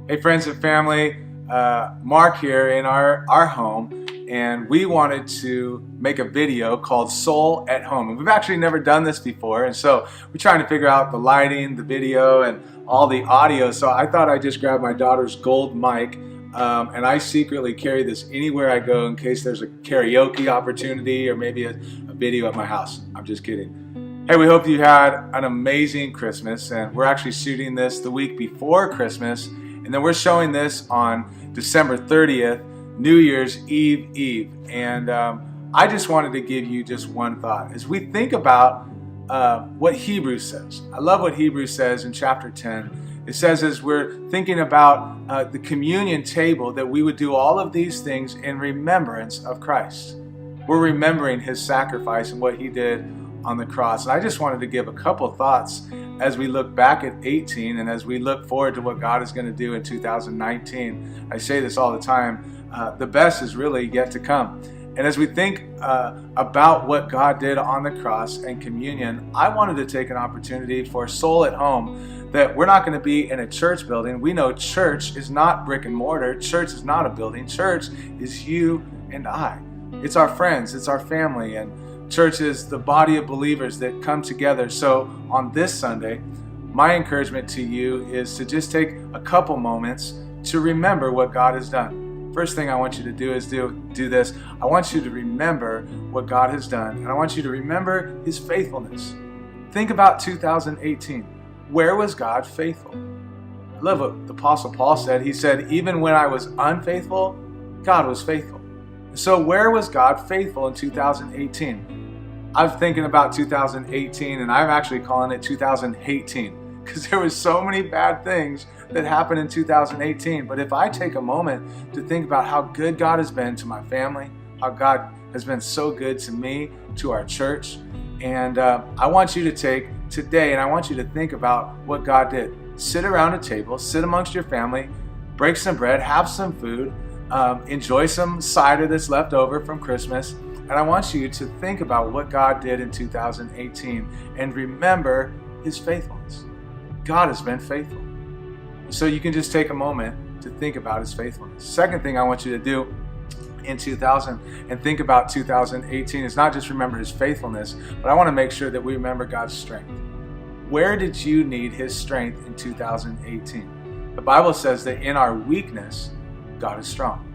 Hey friends and family, Mark here in our home, and we wanted to make a video called Soul at Home. And we've actually never done this before, and so we're trying to figure out the lighting, the video, and all the audio. So I thought I'd just grab my daughter's gold mic, and I secretly carry this anywhere I go in case there's a karaoke opportunity or maybe a video at my house. I'm just kidding. Hey, we hope you had an amazing Christmas, and we're actually shooting this the week before Christmas. And then we're showing this on December 30th, New Year's Eve. And I just wanted to give you just one thought. As we think about what Hebrews says, I love what Hebrews says in chapter 10. It says as we're thinking about the communion table that we would do all of these things in remembrance of Christ. We're remembering His sacrifice and what He did on the cross. And I just wanted to give a couple thoughts as we look back at 18 and as we look forward to what God is going to do in 2019. I say this all the time, the best is really yet to come. And as we think about what God did on the cross and communion, I wanted to take an opportunity for Soul at Home, that we're not going to be in a church building. We know church is not brick and mortar. Church is not a building. Church is you and I. It's our friends. It's our family. And church is the body of believers that come together. So on this Sunday, my encouragement to you is to just take a couple moments to remember what God has done. First thing I want you to do is do this. I want you to remember what God has done, and I want you to remember His faithfulness. Think about 2018. Where was God faithful? I love what the Apostle Paul said. He said, even when I was unfaithful, God was faithful. So where was God faithful in 2018? I'm thinking about 2018, and I'm actually calling it 2018 because there was so many bad things that happened in 2018. But if I take a moment to think about how good God has been to my family, how God has been so good to me, to our church, and I want you to take today and I want you to think about what God did. Sit around a table, sit amongst your family, break some bread, have some food, enjoy some cider that's left over from Christmas. And I want you to think about what God did in 2018 and remember His faithfulness. God has been faithful. So you can just take a moment to think about His faithfulness. Second thing I want you to do in 2000 and think about 2018 is not just remember His faithfulness, but I want to make sure that we remember God's strength. Where did you need His strength in 2018? The Bible says that in our weakness, God is strong.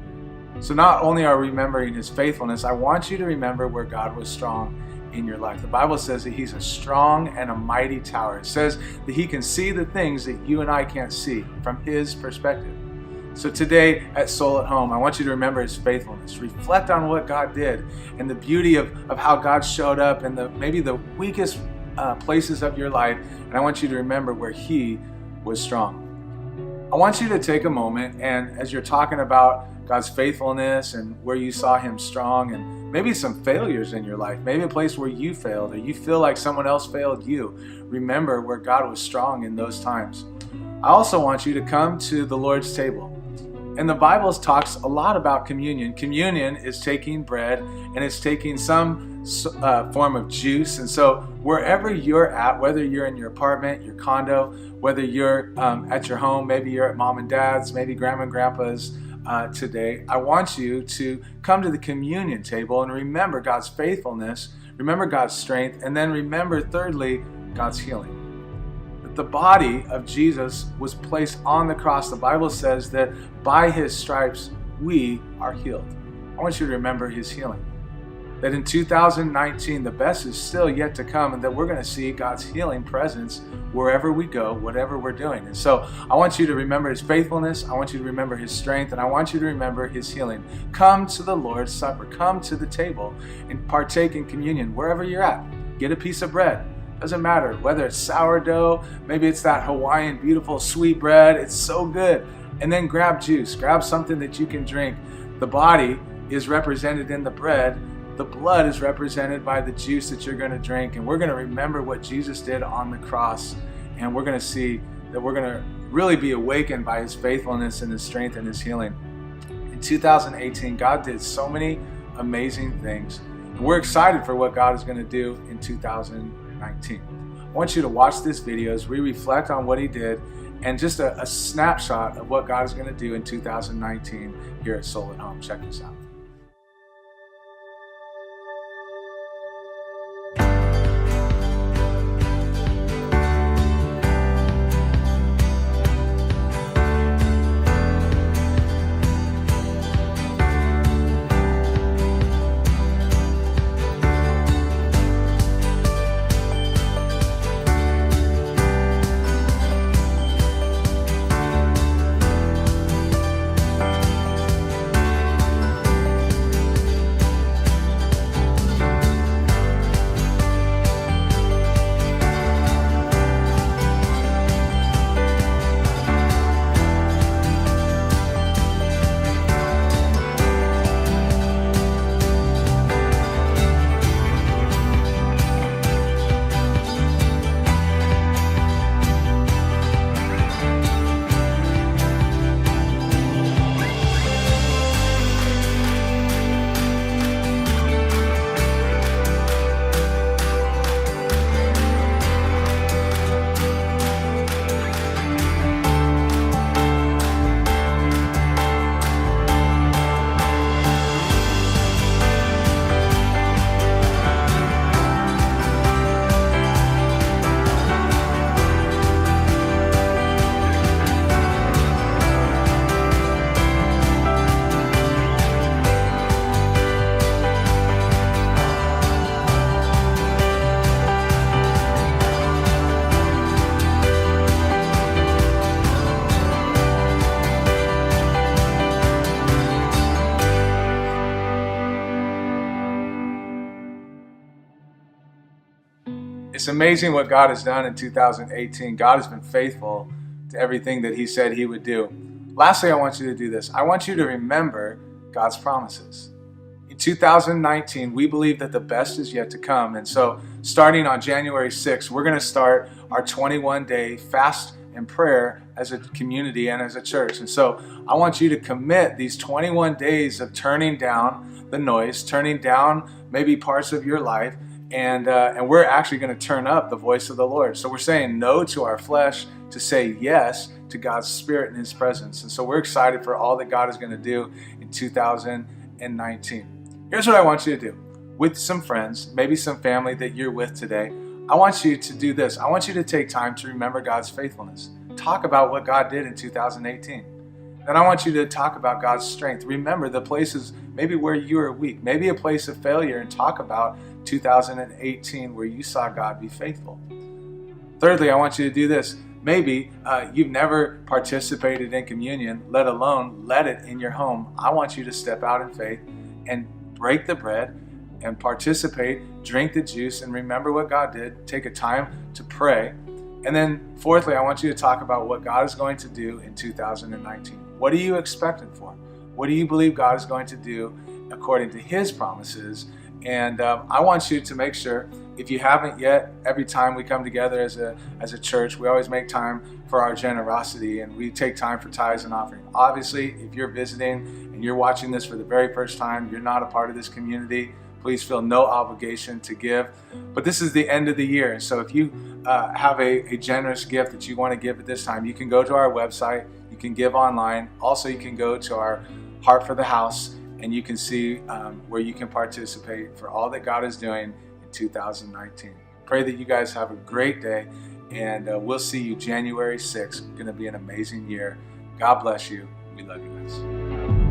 So not only are we remembering His faithfulness, I want you to remember where God was strong in your life. The Bible says that He's a strong and a mighty tower. It says that He can see the things that you and I can't see from His perspective. So today at Soul at Home, I want you to remember His faithfulness. Reflect on what God did and the beauty of how God showed up in maybe the weakest places of your life. And I want you to remember where He was strong. I want you to take a moment, and as you're talking about God's faithfulness and where you saw Him strong and maybe some failures in your life, maybe a place where you failed or you feel like someone else failed you, remember where God was strong in those times. I also want you to come to the Lord's table. And the Bible talks a lot about communion. Communion is taking bread and it's taking some form of juice. And so wherever you're at, whether you're in your apartment, your condo, whether you're at your home, maybe you're at mom and dad's, maybe grandma and grandpa's today, I want you to come to the communion table and remember God's faithfulness, remember God's strength, and then remember, thirdly, God's healing. The body of Jesus was placed on the cross. The Bible says that by His stripes we are healed. I want you to remember His healing. That in 2019 the best is still yet to come, and that we're going to see God's healing presence wherever we go, whatever we're doing. And so I want you to remember His faithfulness, I want you to remember His strength, and I want you to remember His healing. Come to the Lord's Supper, come to the table and partake in communion wherever you're at. Get a piece of bread. Doesn't matter whether it's sourdough, maybe it's that Hawaiian beautiful sweet bread. It's so good. And then grab juice, grab something that you can drink. The body is represented in the bread. The blood is represented by the juice that you're going to drink. And we're going to remember what Jesus did on the cross. And we're going to see that we're going to really be awakened by His faithfulness and His strength and His healing. In 2018, God did so many amazing things. And we're excited for what God is going to do in 2019. I want you to watch this video as we reflect on what he did and just a snapshot of what God is going to do in 2019 here at Soul at Home. Check this out. It's amazing what God has done in 2018. God has been faithful to everything that he said he would do. Lastly, I want you to do this. I want you to remember God's promises. In 2019, we believe that the best is yet to come. And so starting on January 6th, we're going to start our 21-day fast and prayer as a community and as a church. And so I want you to commit these 21 days of turning down the noise, turning down maybe parts of your life, and we're actually going to turn up the voice of the Lord. So we're saying no to our flesh to say yes to God's Spirit and his presence. And so we're excited for all that God is going to do in 2019. Here's what I want you to do. With some friends, maybe some family that you're with today, I want you to do this. I want you to take time to remember God's faithfulness. Talk about what God did in 2018. Then I want you to talk about God's strength. Remember the places maybe where you were weak, maybe a place of failure, and talk about 2018 where you saw God be faithful. Thirdly, I want you to do this. Maybe you've never participated in communion, let alone led it in your home. I want you to step out in faith and break the bread and participate, drink the juice, and remember what God did. Take a time to pray. And then fourthly, I want you to talk about what God is going to do in 2019. What are you expecting for? What do you believe God is going to do according to his promises? And I want you to make sure, if you haven't yet, every time we come together as a church, we always make time for our generosity, and we take time for tithes and offering. Obviously, if you're visiting and you're watching this for the very first time, you're not a part of this community, please feel no obligation to give. But this is the end of the year, and so if you have a generous gift that you want to give at this time, you can go to our website, you can give online. Also, you can go to our Heart for the House, and you can see where you can participate for all that God is doing in 2019. Pray that you guys have a great day, and we'll see you January 6th. It's going to be an amazing year. God bless you. We love you guys.